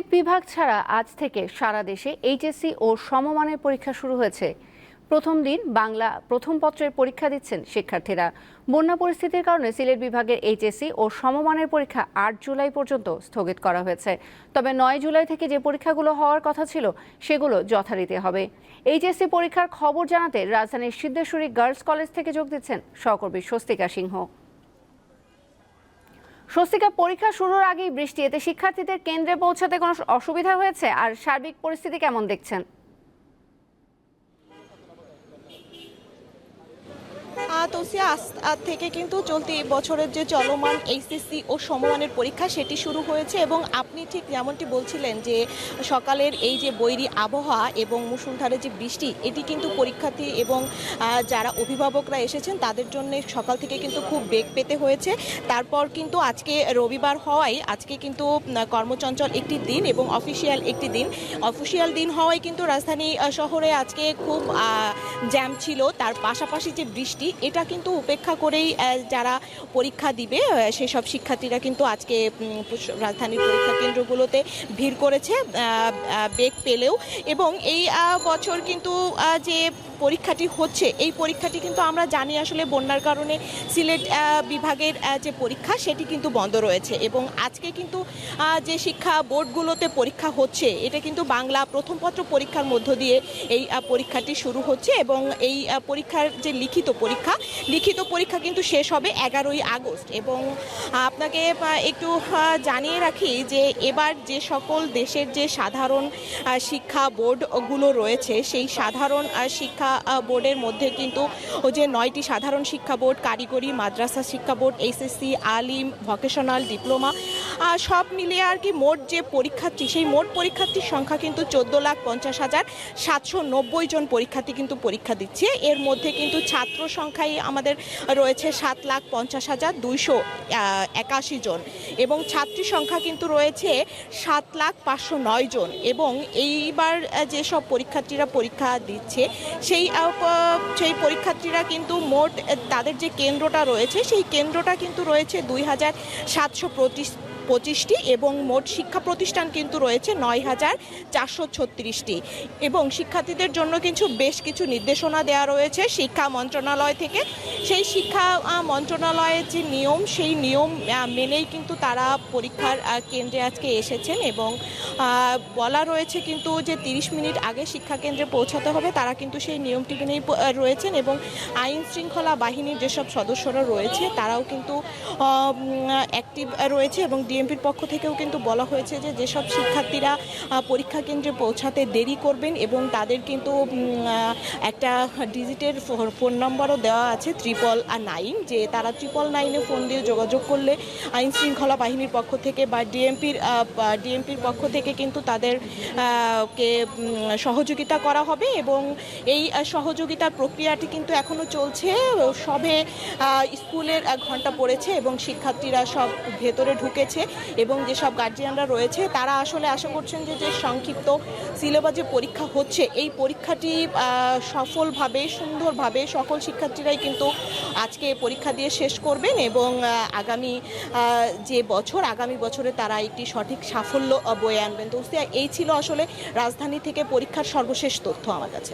সিলেট বিভাগ ছাড়া আজ থেকে সারা দেশে এইচএসসি ও সমমানের পরীক্ষা শুরু হয়েছে। প্রথম দিন বাংলা প্রথম পত্রের পরীক্ষা দিচ্ছেন শিক্ষার্থীরা। বন্যা পরিস্থিতির কারণে সিলেট বিভাগের এইচএসসি ও সমমানের পরীক্ষা ৮ জুলাই পর্যন্ত স্থগিত করা হয়েছে। তবে ৯ জুলাই থেকে যে পরীক্ষাগুলো হওয়ার কথা ছিল সেগুলো যথারীতি হবে। এইচএসসি পরীক্ষার খবর জানাতে রাজধানীর সিদ্ধেশ্বরী গার্লস কলেজ থেকে যোগ দিচ্ছেন সহকর্মী স্বস্তিকা সিংহ। স্বস্তিকা, পরীক্ষা শুরুর আগেই বৃষ্টি, এতে শিক্ষার্থীদের কেন্দ্রে পৌঁছাতে কোনো অসুবিধা হয়েছে? আর সার্বিক পরিস্থিতি কেমন দেখছেন? তোসিয়া, আজ থেকে কিন্তু চলতি বছরের যে চলমান এইচএসসি ও সমমানের পরীক্ষা সেটি শুরু হয়েছে এবং আপনি ঠিক যেমনটি বলছিলেন যে সকালের এই যে বৈরী আবহাওয়া এবং মুষলধারে যে বৃষ্টি, এটি কিন্তু পরীক্ষার্থী এবং যারা অভিভাবকরা এসেছেন তাদের জন্য সকাল থেকে কিন্তু খুব বেগ পেতে হয়েছে। তারপর কিন্তু আজকে রবিবার হওয়ায় আজকে কিন্তু কর্মচঞ্চল একটি দিন এবং অফিসিয়াল দিন হওয়ায় কিন্তু রাজধানী শহরে আজকে খুব জ্যাম ছিল। তার পাশাপাশি যে বৃষ্টি, এটা কিন্তু উপেক্ষা করেই যারা পরীক্ষা দিবে সেসব শিক্ষার্থীরা কিন্তু আজকে রাজধানীর পরীক্ষা কেন্দ্রগুলোতে ভিড় করেছে বেগ পেলেও। এবং এই বছর কিন্তু যে পরীক্ষাটি হচ্ছে, এই পরীক্ষাটি কিন্তু আমরা জানি আসলে বন্যার কারণে সিলেট বিভাগের যে পরীক্ষা সেটি কিন্তু বন্ধ রয়েছে এবং আজকে কিন্তু যে শিক্ষা বোর্ডগুলোতে পরীক্ষা হচ্ছে এটা কিন্তু বাংলা প্রথম পত্র পরীক্ষার মধ্য দিয়ে এই পরীক্ষাটি শুরু হচ্ছে এবং এই পরীক্ষার যে লিখিত পরীক্ষা কিন্তু শেষ হবে 11ই আগস্ট। এবং আপনাকে একটু জানিয়ে রাখি যে এবার যে সকল দেশের যে সাধারণ শিক্ষা বোর্ডগুলো রয়েছে সেই সাধারণ শিক্ষা বোর্ডের মধ্যে কিন্তু যে 9টি সাধারণ শিক্ষা বোর্ড, কারিগরি, মাদ্রাসা শিক্ষা বোর্ড, এইচএসসি, আলিম, ভোকেশনাল, ডিপ্লোমা সব মিলিয়ে আর কি মোট যে পরীক্ষার্থী, সেই মোট পরীক্ষার্থীর সংখ্যা কিন্তু 14,50,790 জন পরীক্ষার্থী কিন্তু পরীক্ষা দিচ্ছে। এর মধ্যে কিন্তু ছাত্র সংখ্যাই আমাদের রয়েছে 7,50,281 জন এবং ছাত্রী সংখ্যা কিন্তু রয়েছে 7,509 জন। এবং এইবার যেসব পরীক্ষার্থীরা পরীক্ষা দিচ্ছে সেই পরীক্ষার্থীরা কিন্তু মোট তাদের যে কেন্দ্রটা রয়েছে সেই কেন্দ্রটা কিন্তু রয়েছে 2,725টি এবং মোট শিক্ষা প্রতিষ্ঠান কিন্তু রয়েছে 9,436টি। এবং শিক্ষার্থীদের জন্য কিন্তু বেশ কিছু নির্দেশনা দেওয়া রয়েছে শিক্ষা মন্ত্রণালয় থেকে। সেই শিক্ষা মন্ত্রণালয়ের যে নিয়ম, সেই নিয়ম মেনেই কিন্তু তারা পরীক্ষার কেন্দ্রে আজকে এসেছেন এবং বলা রয়েছে কিন্তু যে 30 মিনিট আগে শিক্ষা কেন্দ্রে পৌঁছাতে হবে। তারা কিন্তু সেই নিয়মটি মেনেই রয়েছেন এবং আইন শৃঙ্খলা বাহিনীর যেসব সদস্যরা রয়েছে তারাও কিন্তু অ্যাক্টিভ রয়েছে এবং ডিএমপির পক্ষ থেকেও কিন্তু বলা হয়েছে যে যেসব শিক্ষার্থীরা পরীক্ষা কেন্দ্রে পৌঁছাতে দেরি করবেন এবং তাদের কিন্তু একটা ডিজিটের ফোন নম্বরও দেওয়া আছে 999, যে তারা 999-এ ফোন দিয়ে যোগাযোগ করলে আইন শৃঙ্খলা বাহিনীর পক্ষ থেকে বা ডিএমপির পক্ষ থেকে কিন্তু তাদেরকে সহযোগিতা করা হবে। এবং এই সহযোগিতার প্রক্রিয়াটি কিন্তু এখনও চলছে। সবে স্কুলের ঘন্টা পড়েছে এবং শিক্ষার্থীরা সব ভেতরে ঢুকেছে এবং যেসব গার্জিয়ানরা রয়েছে তারা আসলে আশা করছেন যে সংক্ষিপ্ত সিলেবাসে পরীক্ষা হচ্ছে, এই পরীক্ষাটি সফলভাবে সুন্দরভাবে সকল শিক্ষার্থীরাই কিন্তু আজকে পরীক্ষা দিয়ে শেষ করবেন এবং আগামী বছরে তারা একটি সঠিক সাফল্য বয়ে আনবেন। তো এই ছিল আসলে রাজধানী থেকে পরীক্ষার সর্বশেষ তথ্য আমার কাছে।